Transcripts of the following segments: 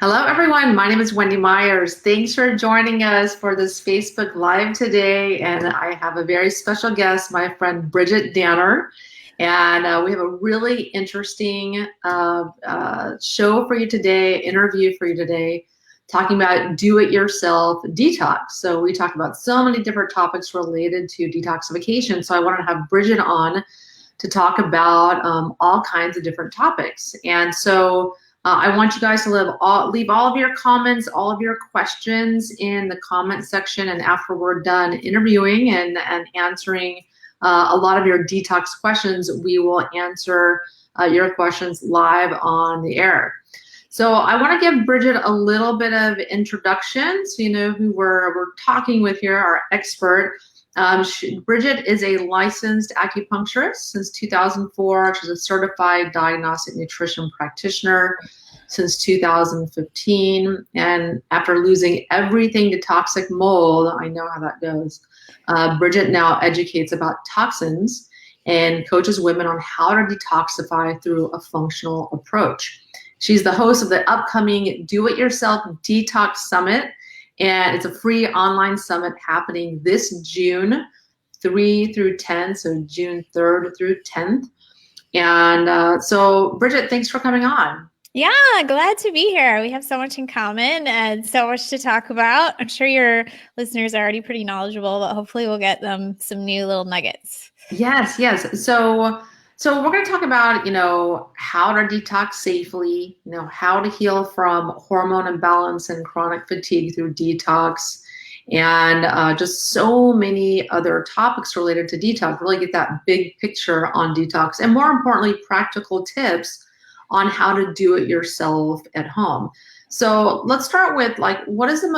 Hello, everyone. My name is Wendy Myers. Thanks for joining us for this Facebook Live today. And I have a very special guest, my friend Bridgit Danner. And we have a really interesting show for you today, interview for you today, talking about do-it-yourself detox. So we talk about so many different topics related to detoxification. So I wanted to have Bridgit on to talk about all kinds of different topics. And so I want you guys to leave all of your comments, all of your questions in the comment section. And after we're done interviewing and answering a lot of your detox questions, we will answer your questions live on the air. So I want to give Bridgit a little bit of introduction so you know who we're talking with here, our expert. Bridgit is a licensed acupuncturist since 2004. She's a certified diagnostic nutrition practitioner since 2015. And after losing everything to toxic mold, I know how that goes, Bridgit now educates about toxins and coaches women on how to detoxify through a functional approach. She's the host of the upcoming Do-It-Yourself Detox Summit, and it's a free online summit happening this June 3 through 10, so June 3rd through 10th. And so, Bridgit, thanks for coming on. Yeah, glad to be here. We have so much in common and so much to talk about. I'm sure your listeners are already pretty knowledgeable, but hopefully we'll get them some new little nuggets. Yes, yes. So we're going to talk about, how to detox safely, how to heal from hormone imbalance and chronic fatigue through detox, and just so many other topics related to detox. Really get that big picture on detox, and more importantly, practical tips on how to do it yourself at home. So let's start with what is the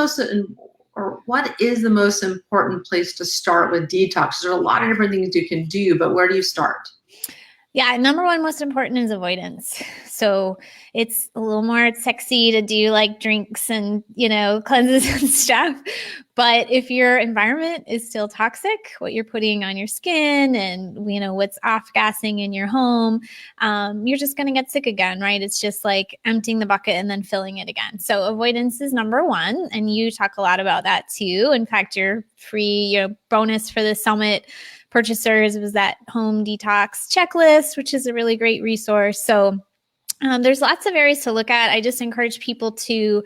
most important place to start with detox? There are a lot of different things you can do, but where do you start? Yeah, number one most important is avoidance. So it's a little more sexy to do like drinks and, cleanses and stuff. But if your environment is still toxic, what you're putting on your skin and, what's off-gassing in your home, you're just going to get sick again, right? It's just like emptying the bucket and then filling it again. So avoidance is number one. And you talk a lot about that too. In fact, your free, bonus for the summit purchasers was that home detox checklist, which is a really great resource. So there's lots of areas to look at. I just encourage people to,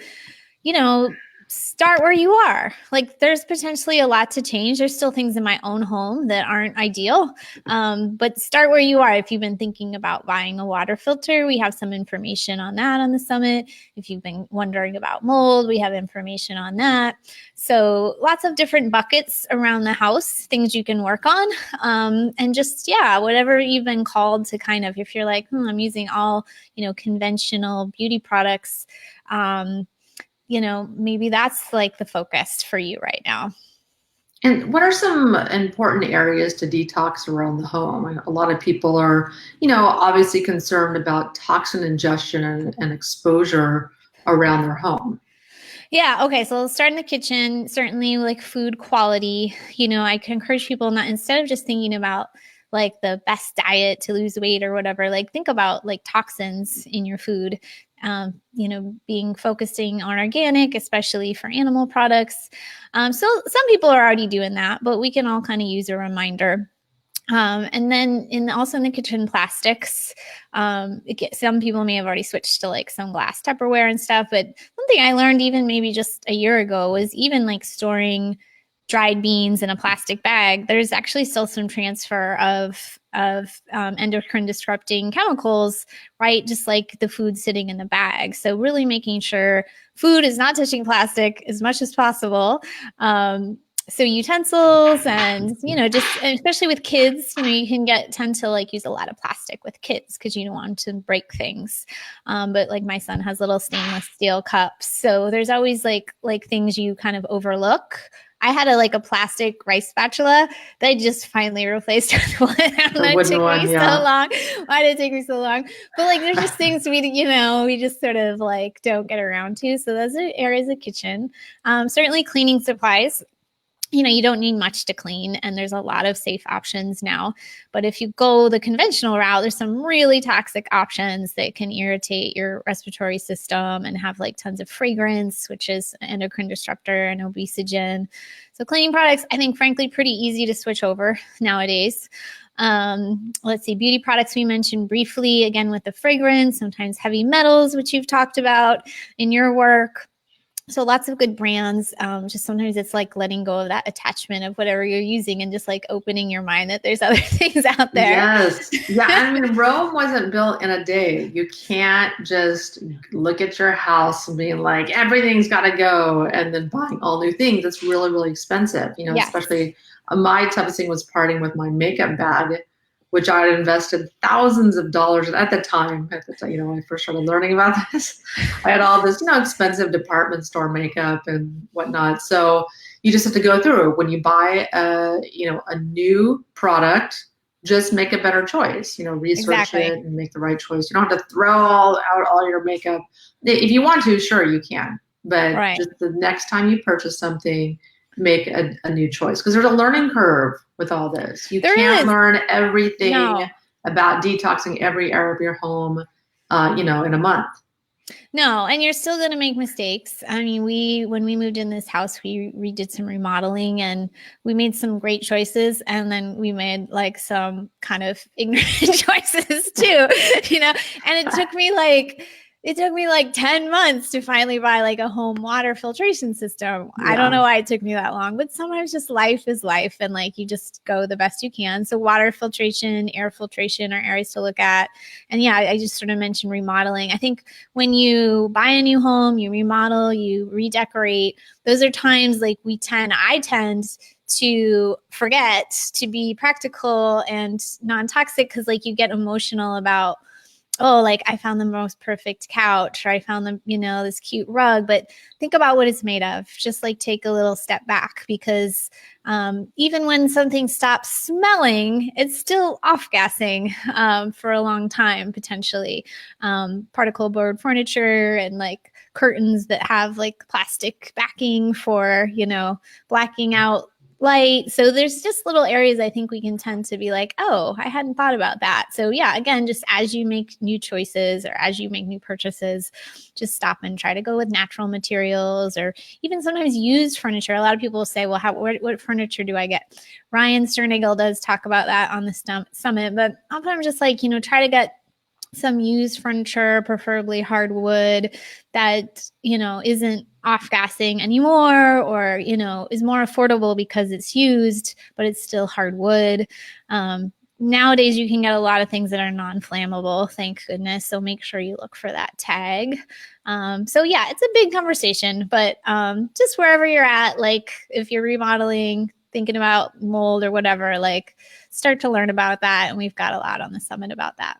start where you are. Like there's potentially a lot to change. There's still things in my own home that aren't ideal, but start where you are. If you've been thinking about buying a water filter, we have some information on that on the summit. If you've been wondering about mold, we have information on that. So lots of different buckets around the house, things you can work on. And just, whatever you've been called to kind of, if you're like, I'm using all, conventional beauty products, maybe that's like the focus for you right now. And what are some important areas to detox around the home? A lot of people are, obviously concerned about toxin ingestion and exposure around their home. Yeah. Okay. So let's start in the kitchen. Certainly like food quality, I can encourage people not, instead of just thinking about like the best diet to lose weight or whatever, like think about like toxins in your food. Being focusing on organic, especially for animal products. So some people are already doing that, but we can all kind of use a reminder. And then also in the kitchen plastics, some people may have already switched to like some glass Tupperware and stuff. But one thing I learned even maybe just a year ago was even like storing dried beans in a plastic bag, there's actually still some transfer of endocrine disrupting chemicals, right? Just like the food sitting in the bag. So really making sure food is not touching plastic as much as possible. So utensils and, just especially with kids, you can tend to like use a lot of plastic with kids because you don't want to break things. But like my son has little stainless steel cups. So there's always like things you kind of overlook. I had a plastic rice spatula that I just finally replaced with one. Why did it take me so long? But there's just things we just sort of don't get around to. So those are areas of kitchen. Certainly cleaning supplies. you don't need much to clean, and there's a lot of safe options now. But if you go the conventional route, there's some really toxic options that can irritate your respiratory system and have like tons of fragrance, which is an endocrine disruptor, and obesogen. So cleaning products, I think, frankly, pretty easy to switch over nowadays. Let's see, beauty products we mentioned briefly, again, with the fragrance, sometimes heavy metals, which you've talked about in your work. So lots of good brands. Just sometimes it's like letting go of that attachment of whatever you're using and just like opening your mind that there's other things out there. Yes. Yeah. I mean, Rome wasn't built in a day. You can't just look at your house and being like, everything's got to go and then buying all new things. That's really, really expensive. Yes. Especially my toughest thing was parting with my makeup bag, which I had invested thousands of dollars at the time. When I first started learning about this, I had all this, expensive department store makeup and whatnot. So you just have to go through it. When you buy a new product, just make a better choice. Research it and make the right choice. You don't have to throw out all your makeup. If you want to, sure, you can. But just the next time you purchase something, make a new choice, because there's a learning curve with all this. You can't learn everything about detoxing every area of your home, in a month. No, and you're still going to make mistakes. I mean, when we moved in this house, we redid some remodeling and we made some great choices, and then we made like some kind of ignorant choices too, and it took me like 10 months to finally buy like a home water filtration system. Yeah. I don't know why it took me that long, but sometimes just life is life, and like you just go the best you can. So water filtration, air filtration are areas to look at. And yeah, I just sort of mentioned remodeling. I think when you buy a new home, you remodel, you redecorate, those are times like I tend to forget to be practical and non-toxic, because like you get emotional about, oh, like I found the most perfect couch, or I found this cute rug, but think about what it's made of. Just like take a little step back, because even when something stops smelling, it's still off-gassing for a long time, potentially. Particle board furniture and like curtains that have like plastic backing for, blacking out light. So there's just little areas I think we can tend to be like, oh, I hadn't thought about that. So yeah, again, just as you make new choices or as you make new purchases, just stop and try to go with natural materials, or even sometimes used furniture. A lot of people say, well, what furniture do I get? Ryan Sternagel does talk about that on the summit, but I'm just like, try to get some used furniture, preferably hardwood, that, isn't off-gassing anymore, or, is more affordable because it's used, but it's still hardwood. Nowadays, you can get a lot of things that are non-flammable, thank goodness. So make sure you look for that tag. So yeah, it's a big conversation, but just wherever you're at, like if you're remodeling, thinking about mold or whatever, like start to learn about that. And we've got a lot on the summit about that.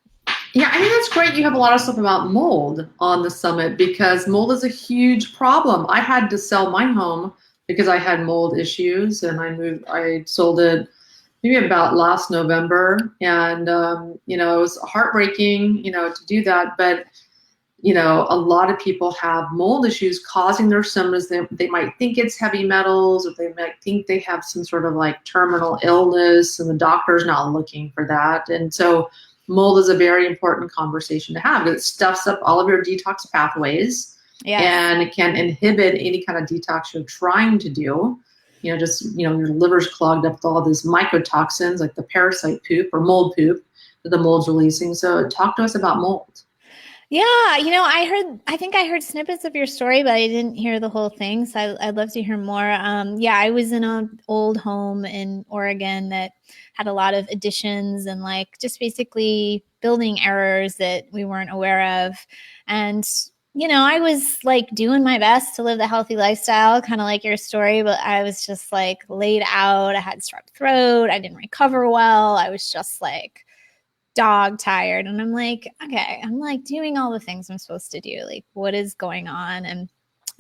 Yeah, I think that's great. You have a lot of stuff about mold on the summit, because mold is a huge problem. I had to sell my home because I had mold issues, and I sold it maybe about last November. And, it was heartbreaking, to do that. But, a lot of people have mold issues causing their symptoms. They might think it's heavy metals, or they might think they have some sort of like terminal illness, and the doctor's not looking for that. And so mold is a very important conversation to have. It stuffs up all of your detox pathways, and it can inhibit any kind of detox you're trying to do. Your liver's clogged up with all these mycotoxins, like the parasite poop or mold poop that the mold's releasing. So talk to us about mold. Yeah, I think I heard snippets of your story, but I didn't hear the whole thing. So I'd love to hear more. I was in an old home in Oregon that had a lot of additions and like just basically building errors that we weren't aware of. And, I was like doing my best to live the healthy lifestyle, kind of like your story, but I was just like laid out. I had strep throat. I didn't recover well. I was just like dog tired. And I'm like, okay, I'm like doing all the things I'm supposed to do. Like, what is going on? And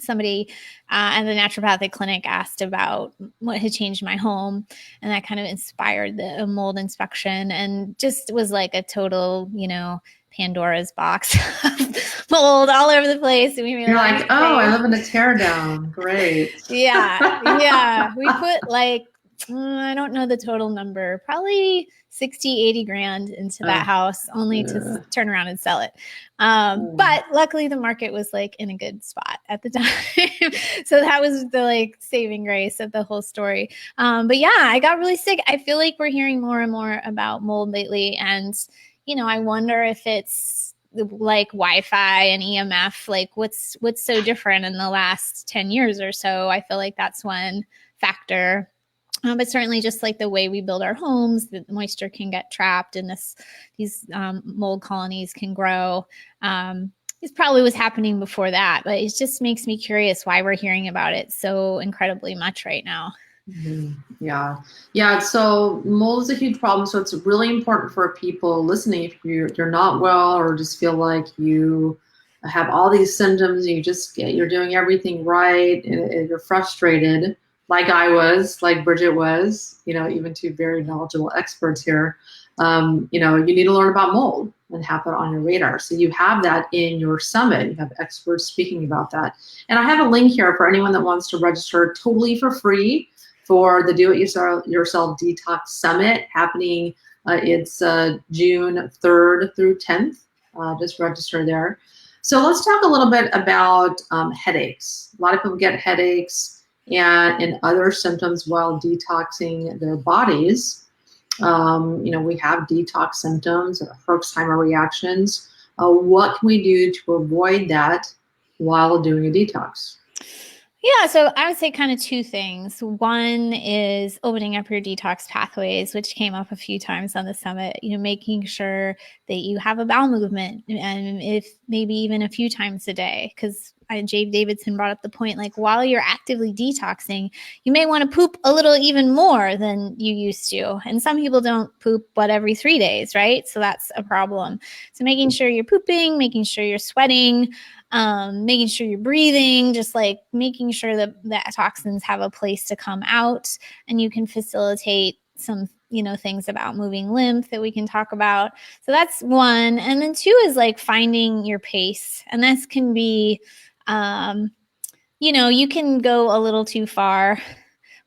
somebody at the naturopathic clinic asked about what had changed my home. And that kind of inspired the mold inspection, and just was like a total, Pandora's box of mold all over the place. And we You're realized, like, oh, I live in a teardown. Great. yeah. We put like, I don't know the total number, probably 60, 80 grand into that house only to turn around and sell it. But luckily the market was like in a good spot at the time. So that was the like saving grace of the whole story. But yeah, I got really sick. I feel like we're hearing more and more about mold lately. And, I wonder if it's like Wi-Fi and EMF, like what's so different in the last 10 years or so. I feel like that's one factor. But certainly just like the way we build our homes, the moisture can get trapped and these mold colonies can grow. This probably was happening before that, but it just makes me curious why we're hearing about it so incredibly much right now. Mm-hmm. Yeah. So mold is a huge problem. So it's really important for people listening, if you're not well or just feel like you have all these symptoms, you're doing everything right, and you're frustrated, like I was, like Bridgit was, even two very knowledgeable experts here. You need to learn about mold and have it on your radar. So you have that in your summit. You have experts speaking about that. And I have a link here for anyone that wants to register totally for free for the Do-It-Yourself Detox Summit happening. It's June 3rd through 10th. Just register there. So let's talk a little bit about headaches. A lot of people get headaches and other symptoms while detoxing their bodies. We have detox symptoms, Herxheimer reactions. What can we do to avoid that while doing a detox? Yeah, so I would say kind of two things. One is opening up your detox pathways, which came up a few times on the summit, making sure that you have a bowel movement, and if maybe even a few times a day, because Jay Davidson brought up the point, like while you're actively detoxing, you may want to poop a little even more than you used to. And some people don't poop, every 3 days, right? So that's a problem. So making sure you're pooping, making sure you're sweating, making sure you're breathing, just like making sure that the toxins have a place to come out, and you can facilitate some, things about moving lymph that we can talk about. So that's one. And then two is like finding your pace. And this can be, you can go a little too far,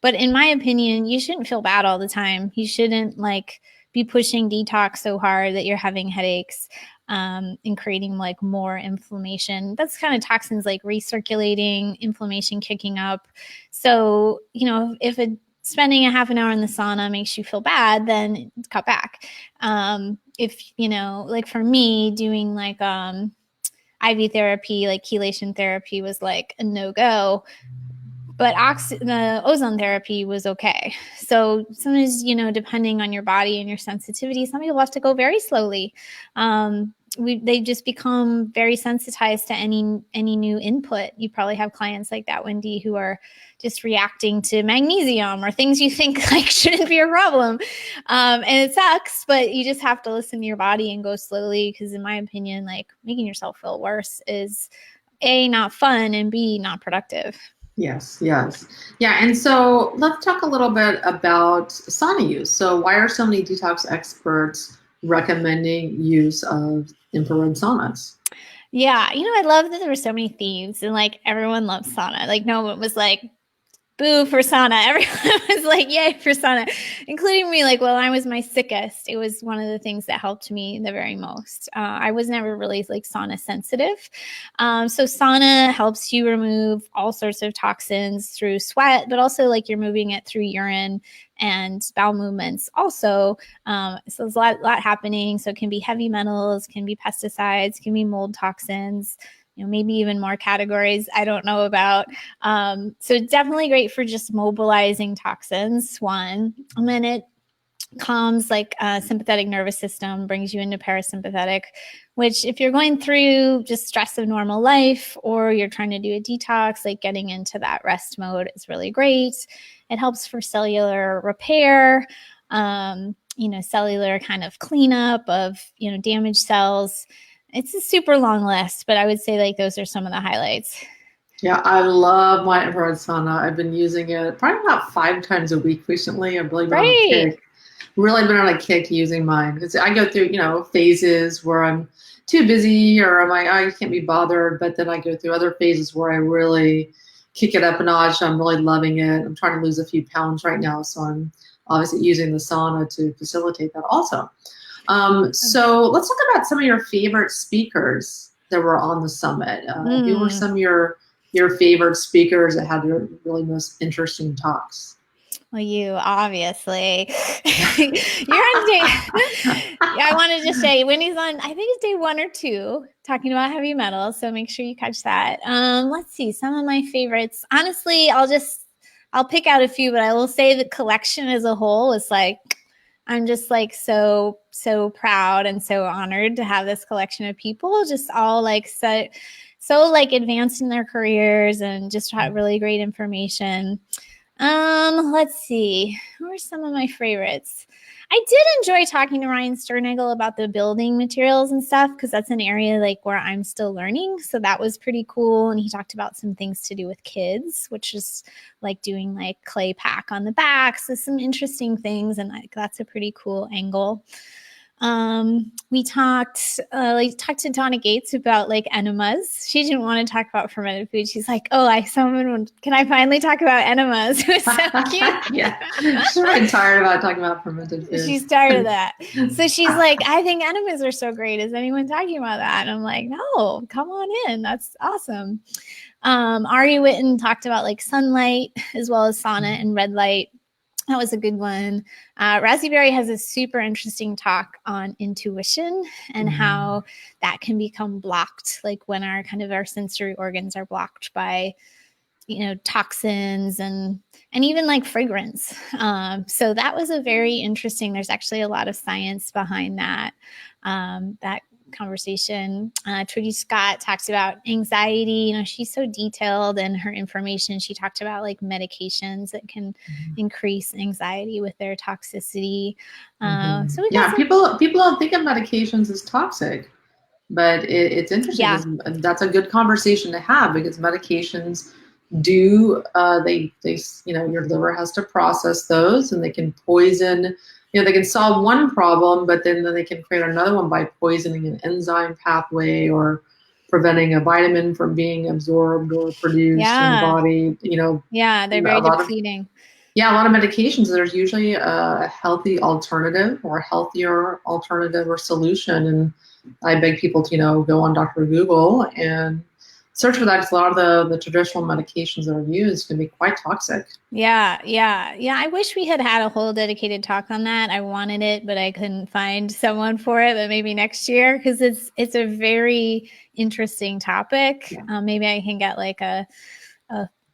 but in my opinion, you shouldn't feel bad all the time. You shouldn't like be pushing detox so hard that you're having headaches. And creating like more inflammation. That's kind of toxins like recirculating, inflammation kicking up. So, if spending a half an hour in the sauna makes you feel bad, then cut back. If, like for me, doing like IV therapy, like chelation therapy was like a no-go. But the ozone therapy was okay. So sometimes, depending on your body and your sensitivity, some people have to go very slowly. They just become very sensitized to any new input. You probably have clients like that, Wendy, who are just reacting to magnesium or things you think like shouldn't be a problem. And it sucks, but you just have to listen to your body and go slowly, because in my opinion, like making yourself feel worse is A, not fun, and B, not productive. Yes. Yeah. And so let's talk a little bit about sauna use. So why are so many detox experts recommending use of infrared saunas? Yeah. I love that there were so many themes, and like everyone loves sauna. Like no one was like, boo for sauna. Everyone was like, yay for sauna, including me. Like, when I was my sickest, it was one of the things that helped me the very most. I was never really like sauna sensitive. So sauna helps you remove all sorts of toxins through sweat, but also like you're moving it through urine and bowel movements also. So there's a lot happening. So it can be heavy metals, can be pesticides, can be mold toxins, maybe even more categories I don't know about. So it's definitely great for just mobilizing toxins, one. And then it calms like sympathetic nervous system, brings you into parasympathetic, which if you're going through just stress of normal life or you're trying to do a detox, like getting into that rest mode is really great. It helps for cellular repair, cellular kind of cleanup of, damaged cells. It's a super long list, but I would say like those are some of the highlights. Yeah, I love my infrared sauna. I've been using it probably about 5 times a week recently. I've really been on a kick. Really been on a kick using mine, because I go through, phases where I'm too busy, or I'm like, oh, I can't be bothered. But then I go through other phases where I really kick it up a notch. I'm really loving it. I'm trying to lose a few pounds right now, so I'm obviously using the sauna to facilitate that also. So let's talk about some of your favorite speakers that were on the summit. Who were some of your favorite speakers that had your really most interesting talks? Well, you obviously. You're on day. I wanted to say Wendy's on, I think it's day 1 or 2, talking about heavy metals. So make sure you catch that. Let's see, some of my favorites. Honestly, I'll pick out a few, but I will say the collection as a whole is like, I'm just like so proud and so honored to have this collection of people, just all like so like advanced in their careers and just had really great information. Let's see. Who are some of my favorites? I did enjoy talking to Ryan Sternagel about the building materials and stuff, because that's an area like where I'm still learning. So that was pretty cool. And he talked about some things to do with kids, which is like doing like clay pack on the back. So some interesting things. And like, that's a pretty cool angle. We talked to Donna Gates about like enemas. She didn't want to talk about fermented food. She's like, can I finally talk about enemas? It was so cute. Yeah. She's really tired about talking about fermented food. She's tired of that. So she's like, I think enemas are so great. Is anyone talking about that? And I'm like, no, come on in. That's awesome. Ari Witten talked about like sunlight as well as sauna and red light. That was a good one. Raspberry has a super interesting talk on intuition and how that can become blocked, like when our sensory organs are blocked by, toxins and even like fragrance. So that was a very interesting. There's actually a lot of science behind that. That conversation. Trudy Scott talks about anxiety. She's so detailed in her information. She talked about like medications that can increase anxiety with their toxicity. So people don't think of medications as toxic, but it's interesting. Yeah. That's a good conversation to have, because medications do your liver has to process those, and they can poison. They can solve one problem, but then they can create another one by poisoning an enzyme pathway or preventing a vitamin from being absorbed or produced in the body. Yeah, they're very depleting. A lot of medications, there's usually a healthy alternative or a healthier alternative or solution. And I beg people to, go on Dr. Google and search for that, because a lot of the traditional medications that are used can be quite toxic. Yeah. I wish we had a whole dedicated talk on that. I wanted it, but I couldn't find someone for it. But maybe next year, because it's a very interesting topic. Yeah. Maybe I can get like a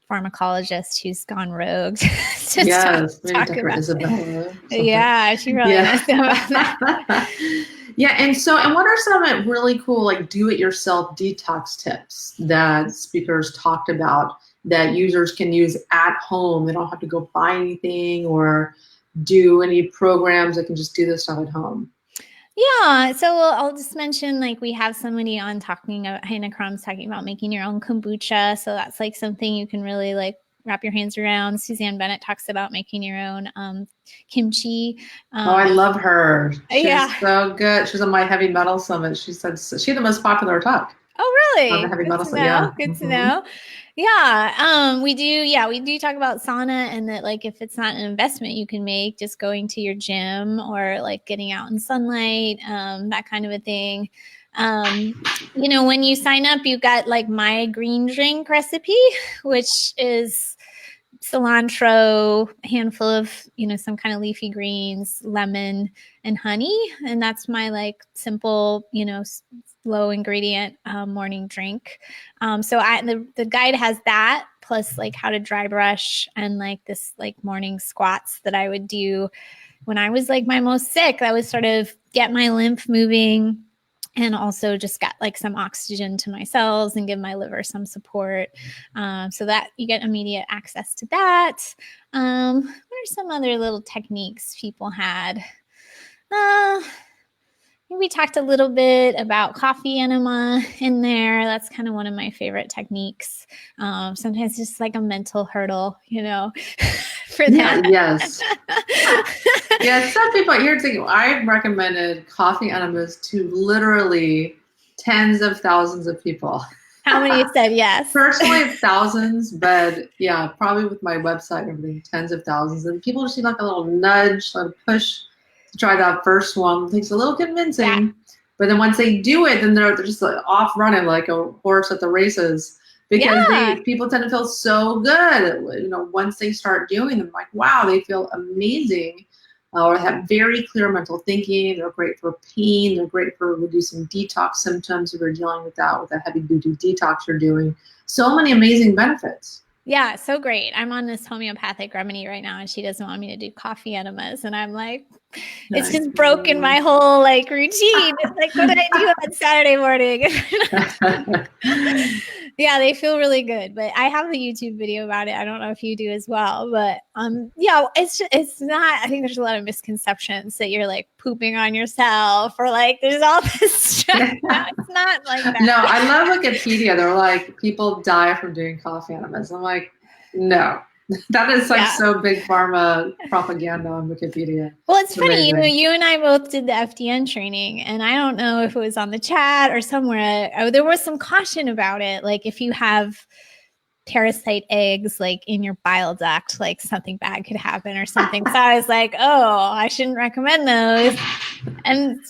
pharmacologist who's gone rogue. Talk about Isabella. Yeah, she really knows about that. Yeah, and what are some really cool like do-it-yourself detox tips that speakers talked about that users can use at home? They don't have to go buy anything or do any programs. They can just do this stuff at home. Yeah, so I'll just mention, like, we have somebody on talking about, Hannah Crum's talking about making your own kombucha. So that's like something you can really like wrap your hands around. Suzanne Bennett talks about making your own kimchi. I love her. She's so good. She's on my heavy metal summit. She said she had the most popular talk. Oh, really? On the heavy metal summit. Good to know. Yeah. We do talk about sauna, and that like if it's not an investment you can make, just going to your gym or like getting out in sunlight, that kind of a thing. When you sign up, you got like my green drink recipe, which is cilantro, a handful of, some kind of leafy greens, lemon, and honey. And that's my like simple, low ingredient morning drink. So the guide has that, plus like how to dry brush and like this like morning squats that I would do when I was like my most sick. That would sort of get my lymph moving, and also just got like some oxygen to my cells and give my liver some support. So that you get immediate access to that. What are some other little techniques people had? We talked a little bit about coffee enema in there. That's kind of one of my favorite techniques. Sometimes just like a mental hurdle, for that. Yes. Yeah, some people, here's the thing. I've recommended coffee enemas to literally tens of thousands of people. How many said yes? Personally, thousands, but yeah, probably with my website and everything, tens of thousands. And people just need like a little nudge, like a push to try that first one. It takes a little Yeah. convincing, but then once they do it, then they're just like off running like a horse at the races because Yeah. people tend to feel so good. Once they start doing them, like wow, they feel amazing. Or have very clear mental thinking. They're great for pain. They're great for reducing detox symptoms if you're dealing with that heavy duty detox you're doing. So many amazing benefits. Yeah, so great. I'm on this homeopathic remedy right now, and she doesn't want me to do coffee enemas. And I'm like, it's Nice. just broken my whole like routine. It's like, what did I do on Saturday morning? Yeah, they feel really good. But I have a YouTube video about it. I don't know if you do as well. But yeah, it's not. I think there's a lot of misconceptions that you're like pooping on yourself or like there's all this stuff. No, it's not like that. No, I love Wikipedia. They're like people die from doing coffee enemas. I'm like, no. That is like so big pharma propaganda on Wikipedia. Well, it's funny, you and I both did the FDN training, and I don't know if it was on the chat or somewhere. There was some caution about it, like if you have parasite eggs like in your bile duct, like something bad could happen or something. So I was like, oh, I shouldn't recommend those.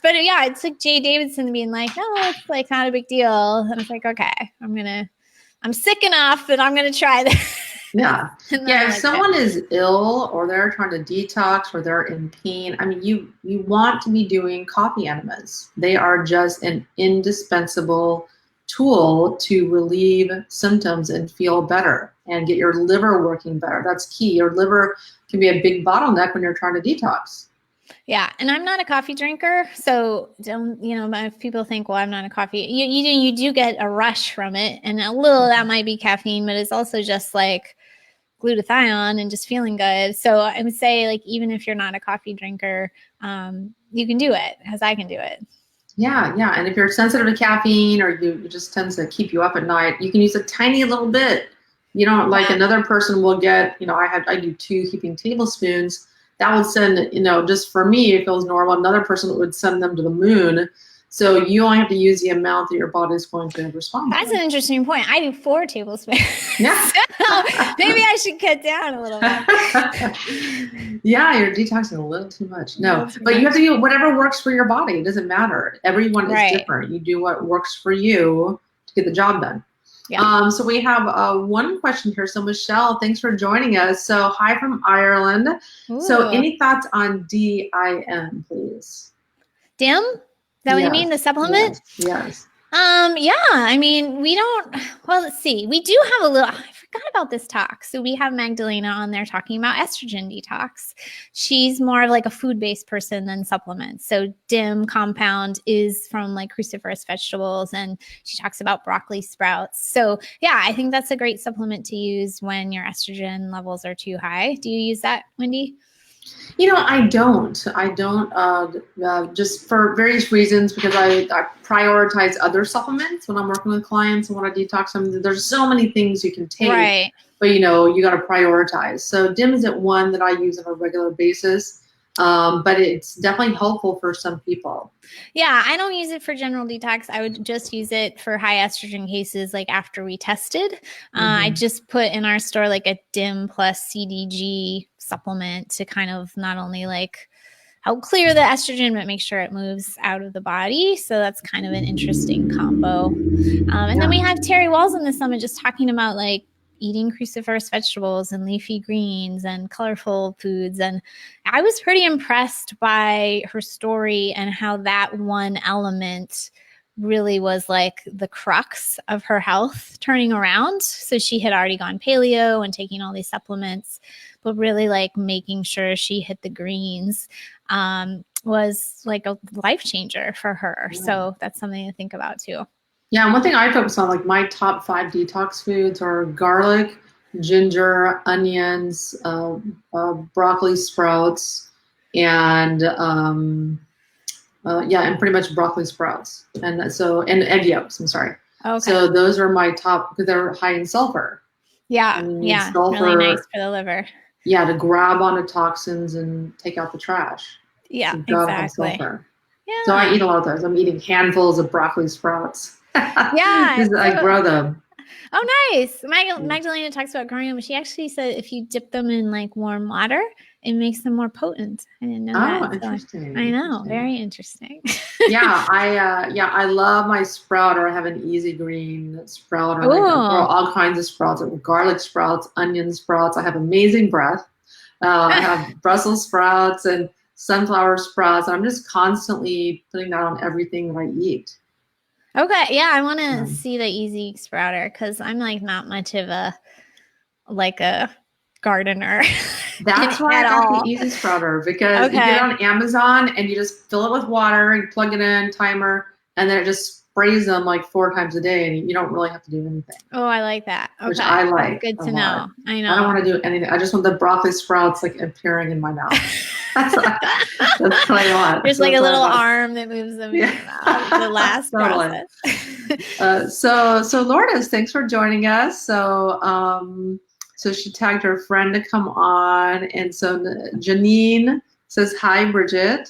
But yeah, it's like Jay Davidson being like, no, it's like not a big deal. And I was like, okay, I'm sick enough that I'm gonna try this. Yeah. Yeah. If someone is ill or they're trying to detox or they're in pain, I mean, you want to be doing coffee enemas. They are just an indispensable tool to relieve symptoms and feel better and get your liver working better. That's key. Your liver can be a big bottleneck when you're trying to detox. Yeah. And I'm not a coffee drinker. So don't, if people think, well, I'm not a coffee, you do get a rush from it. And a little that might be caffeine, but it's also just like glutathione and just feeling good. So I would say like, even if you're not a coffee drinker, you can do it as I can do it. Yeah. Yeah. And if you're sensitive to caffeine or it just tends to keep you up at night, you can use a tiny little bit. Another person will get, I do 2 heaping tablespoons. That would send, just for me, it feels normal. Another person would send them to the moon. So you only have to use the amount that your body is going to respond to. That's an interesting point. I do 4 tablespoons. Yeah. So maybe I should cut down a little bit. Yeah, you're detoxing a little too much. No, but you have to do whatever works for your body. It doesn't matter. Everyone is different. You do what works for you to get the job done. Yeah. So we have one question here. So Michelle, thanks for joining us. So hi from Ireland. Ooh. So any thoughts on DIM, please? DIM? Is that what you mean? The supplement? Yes. Yeah, I mean, let's see. We do have I forgot about this talk. So we have Magdalena on there talking about estrogen detox. She's more of like a food-based person than supplements. So DIM compound is from like cruciferous vegetables, and she talks about broccoli sprouts. So yeah, I think that's a great supplement to use when your estrogen levels are too high. Do you use that, Wendy? I don't just for various reasons, because I prioritize other supplements when I'm working with clients and want to detox them. There's so many things you can take, right? But you got to prioritize. So DIM isn't one that I use on a regular basis, but it's definitely helpful for some people. Yeah, I don't use it for general detox. I would just use it for high estrogen cases, like after we tested. I just put in our store like a DIM plus CDG supplement to kind of not only like help clear the estrogen, but make sure it moves out of the body. So that's kind of an interesting combo. And then we have Terry Walls on the summit just talking about like eating cruciferous vegetables and leafy greens and colorful foods. And I was pretty impressed by her story and how that one element really was like the crux of her health turning around. So she had already gone paleo and taking all these supplements, but really like making sure she hit the greens was like a life changer for her. Yeah. So that's something to think about too. Yeah, one thing I focus on, like my top 5 detox foods are garlic, ginger, onions, broccoli sprouts, and pretty much broccoli sprouts, and egg yolks. I'm sorry. Okay. So those are my top because they're high in sulfur. Yeah, sulfur, really nice for the liver. Yeah, to grab onto toxins and take out the trash. Yeah, exactly. So I Yeah. eat a lot of those. I'm eating handfuls of broccoli sprouts. Yeah. Because I grow them. Oh, nice. Yeah. Magdalena talks about growing them. She actually said if you dip them in like warm water, it makes them more potent. I didn't know Oh, that. So interesting. I know. Interesting. Very interesting. I love my sprouter. I have an easy green sprouter. I grow Oh. all kinds of sprouts, garlic sprouts, onion sprouts. I have amazing breath. I have Brussels sprouts and sunflower sprouts. I'm just constantly putting that on everything that I eat. Okay. Yeah, I want to Um, see the easy sprouter because I'm like not much of a gardener that's why at I got the all. easy sprouter, because you get it Okay. on Amazon and you just fill it with water and plug it in, timer, and then it just sprays them like 4 times a day, and you don't really have to do anything, Oh, I like that. which Okay. I That's like good a to lot. know. I I don't know. want to do anything. I just want the broccoli sprouts like appearing in my mouth. That's that's what I want. There's So like that's a what I little want. arm that moves them in Yeah, your mouth. The last totally. process. So Lourdes, thanks for joining us. So she tagged her friend to come on, and so Janine says hi, Bridget.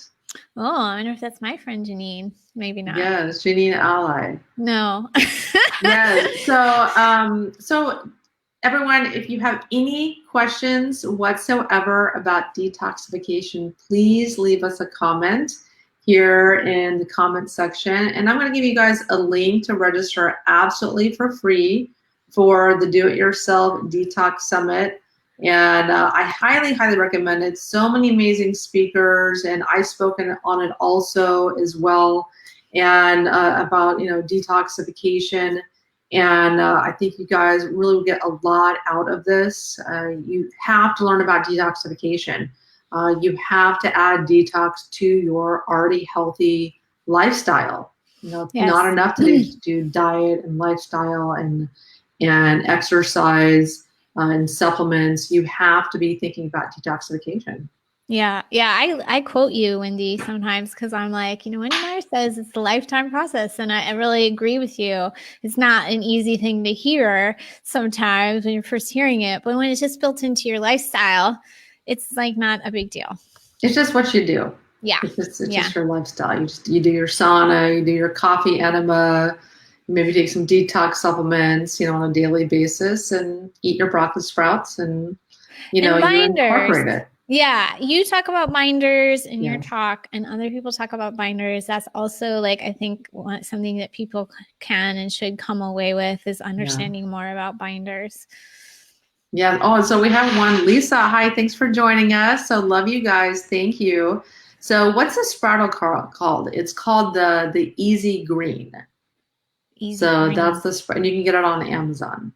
Oh, I wonder if that's my friend Janine. Maybe not. Yes, Janine Ally. No. Yes. So everyone, if you have any questions whatsoever about detoxification, please leave us a comment here in the comment section. And I'm going to give you guys a link to register absolutely for free for the Do-It-Yourself Detox Summit. And I highly, highly recommend it. So many amazing speakers, and I've spoken on it also as well, and about detoxification. And I think you guys really will get a lot out of this. You have to learn about detoxification. You have to add detox to your already healthy lifestyle. It's Yes. not enough to just do diet and lifestyle and exercise and supplements. You have to be thinking about detoxification. Yeah. I quote you, Wendy, sometimes because I'm like, Wendy Meyer says it's a lifetime process. And I really agree with you. It's not an easy thing to hear sometimes when you're first hearing it, but when it's just built into your lifestyle, it's like not a big deal. It's just what you do. Yeah. It's just your lifestyle. You do your sauna, you do your coffee enema, maybe take some detox supplements, on a daily basis, and eat your broccoli sprouts, and you incorporate it. Yeah, you talk about binders in your talk, and other people talk about binders. That's also I think something that people can and should come away with is understanding more about binders. Yeah. Oh, and so we have one. Lisa, hi, thanks for joining us. So love you guys. Thank you. So what's the sproutle called? It's called the Easy Green. Green. That's the sprout, and you can get it on Amazon.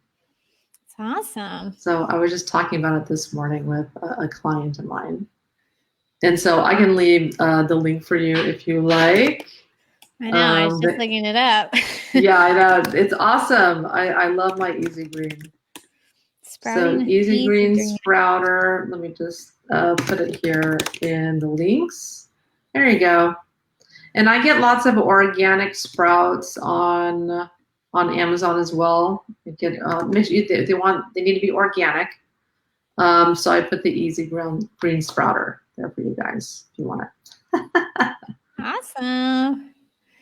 Awesome. So I was just talking about it this morning with a client of mine. And so I can leave the link for you if you like. I know, I was just looking it up. Yeah, I know. It's awesome. I love my Easy Green. So Easy Green sprouter. Let me just put it here in the links. There you go. And I get lots of organic sprouts on Amazon as well. They need to be organic. So I put the Easy Green sprouter there for you guys if you want it. Awesome.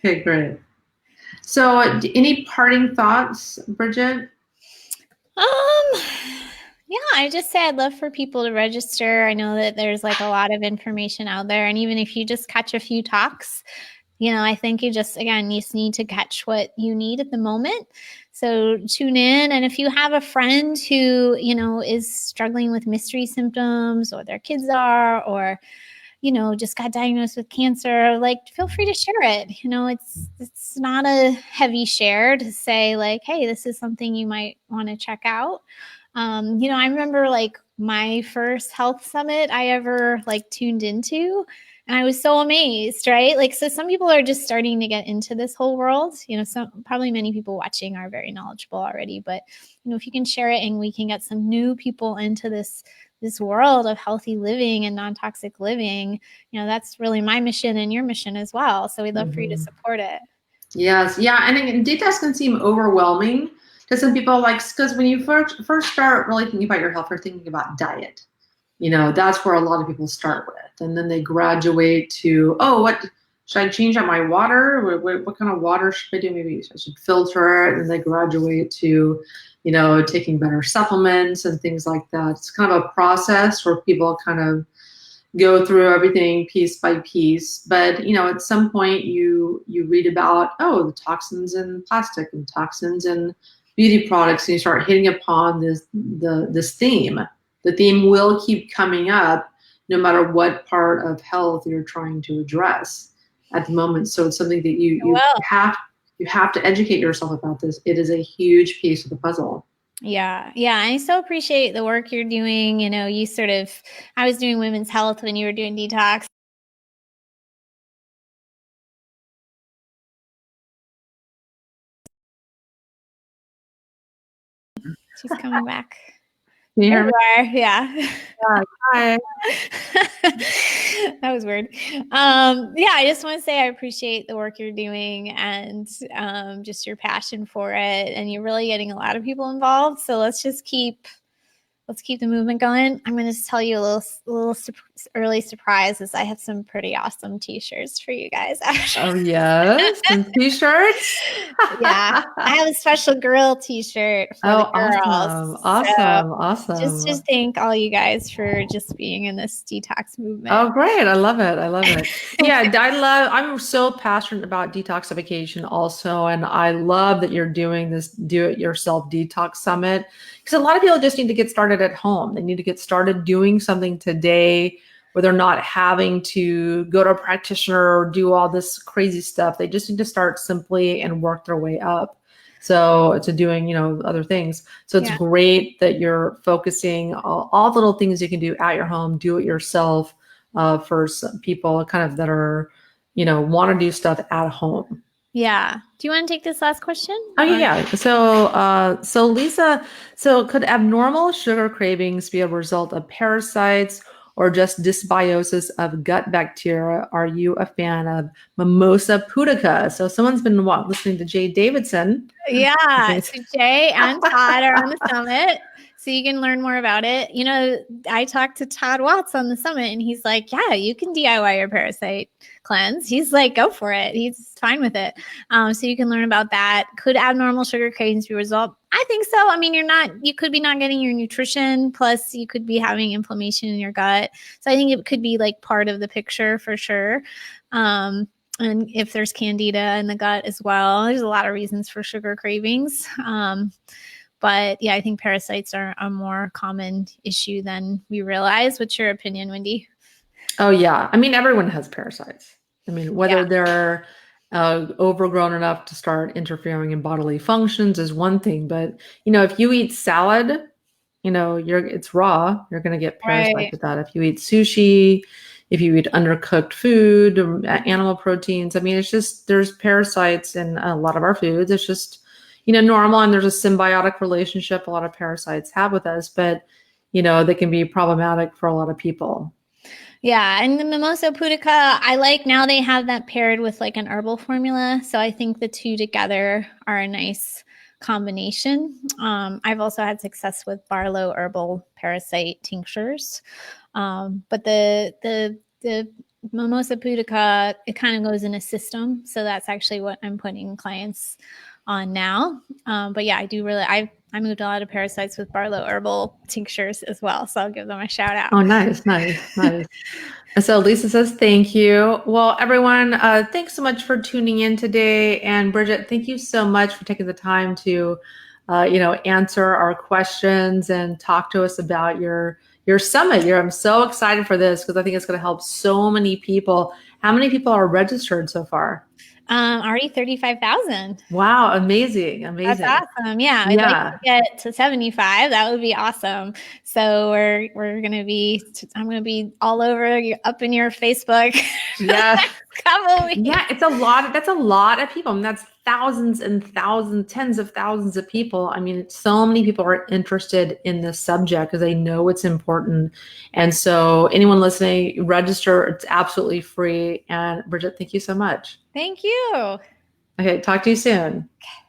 Okay, great. So any parting thoughts, Bridget? Yeah, I just say I'd love for people to register. I know that there's a lot of information out there. And even if you just catch a few talks, I think you just need to catch what you need at the moment. So tune in. And if you have a friend who, is struggling with mystery symptoms, or their kids are, or, just got diagnosed with cancer, feel free to share it. It's not a heavy share to say hey, this is something you might want to check out. I remember my first health summit I ever tuned into, and I was so amazed, right? So some people are just starting to get into this whole world. Probably many people watching are very knowledgeable already, but if you can share it and we can get some new people into this world of healthy living and non-toxic living, that's really my mission and your mission as well. So we'd love for you to support it. Yes. Yeah. And detox can seem overwhelming to some people, because when you first start really thinking about your health, or thinking about diet, that's where a lot of people start with. And then they graduate to, should I change out my water? What kind of water should I do? Maybe I should filter it and then graduate to, taking better supplements and things like that. It's kind of a process where people kind of go through everything piece by piece. But, at some point you read about, the toxins in plastic and toxins in beauty products, and you start hitting upon this theme. The theme will keep coming up no matter what part of health you're trying to address at the moment. So it's something that you have to educate yourself about this. It is a huge piece of the puzzle. Yeah. Yeah. I so appreciate the work you're doing. I was doing women's health when you were doing detox. She's coming back. Can you hear me? Yeah. Hi. That was weird. I just want to say I appreciate the work you're doing and just your passion for it. And you're really getting a lot of people involved. So let's keep the movement going. I'm going to tell you a little early surprise is I have some pretty awesome t-shirts for you guys. Oh, yes. Some t-shirts. Yeah. I have a special girl t-shirt for the girls. Awesome. Just thank all you guys for just being in this detox movement. Oh, great. I love it. Yeah. I'm so passionate about detoxification also. And I love that you're doing this do-it-yourself detox summit, because a lot of people just need to get started at home. They need to get started doing something today where they're not having to go to a practitioner or do all this crazy stuff. They just need to start simply and work their way up. So to doing, other things. So it's great that you're focusing all the little things you can do at your home, do it yourself, for some people kind of that are, want to do stuff at home. Yeah. Do you want to take this last question? Oh, yeah. So Lisa, could abnormal sugar cravings be a result of parasites or just dysbiosis of gut bacteria? Are you a fan of Mimosa pudica? So someone's been listening to Jay Davidson. Yeah. So Jay and Todd are on the summit, so you can learn more about it. I talked to Todd Watts on the summit, and he's like, yeah, you can DIY your parasite cleanse. He's like, go for it. He's fine with it. So you can learn about that. Could abnormal sugar cravings be a result? I think so. I mean, you could be not getting your nutrition, plus you could be having inflammation in your gut. So I think it could be like part of the picture for sure. And if there's candida in the gut as well, there's a lot of reasons for sugar cravings. But yeah, I think parasites are a more common issue than we realize. What's your opinion, Wendy? Oh, yeah. I mean, everyone has parasites. I mean, whether they're overgrown enough to start interfering in bodily functions is one thing. But, if you eat salad, it's raw, you're going to get parasites with that. If you eat sushi, if you eat undercooked food, animal proteins, I mean, it's just, there's parasites in a lot of our foods. It's just, normal. And there's a symbiotic relationship a lot of parasites have with us, but, they can be problematic for a lot of people. Yeah. And the Mimosa pudica, I like now they have that paired with like an herbal formula. So I think the two together are a nice combination. I've also had success with Barlow herbal parasite tinctures. But the Mimosa pudica, it kind of goes in a system. So that's actually what I'm putting clients on now. But yeah, I moved a lot of parasites with Barlow herbal tinctures as well. So I'll give them a shout out. Oh, nice. So Lisa says, thank you. Well, everyone, thanks so much for tuning in today. And Bridgit, thank you so much for taking the time to, answer our questions and talk to us about your summit. I'm so excited for this because I think it's going to help so many people. How many people are registered so far? Already 35,000. Wow. Amazing. That's awesome. Yeah. I'd like to get to 75. That would be awesome. So I'm going to be all over up in your Facebook. Yeah. Yeah. That's a lot of people. I mean, that's thousands and thousands, tens of thousands of people. I mean, so many people are interested in this subject because they know it's important. And so anyone listening, register. It's absolutely free. And Bridgit, thank you so much. Thank you. Okay. Talk to you soon. Okay.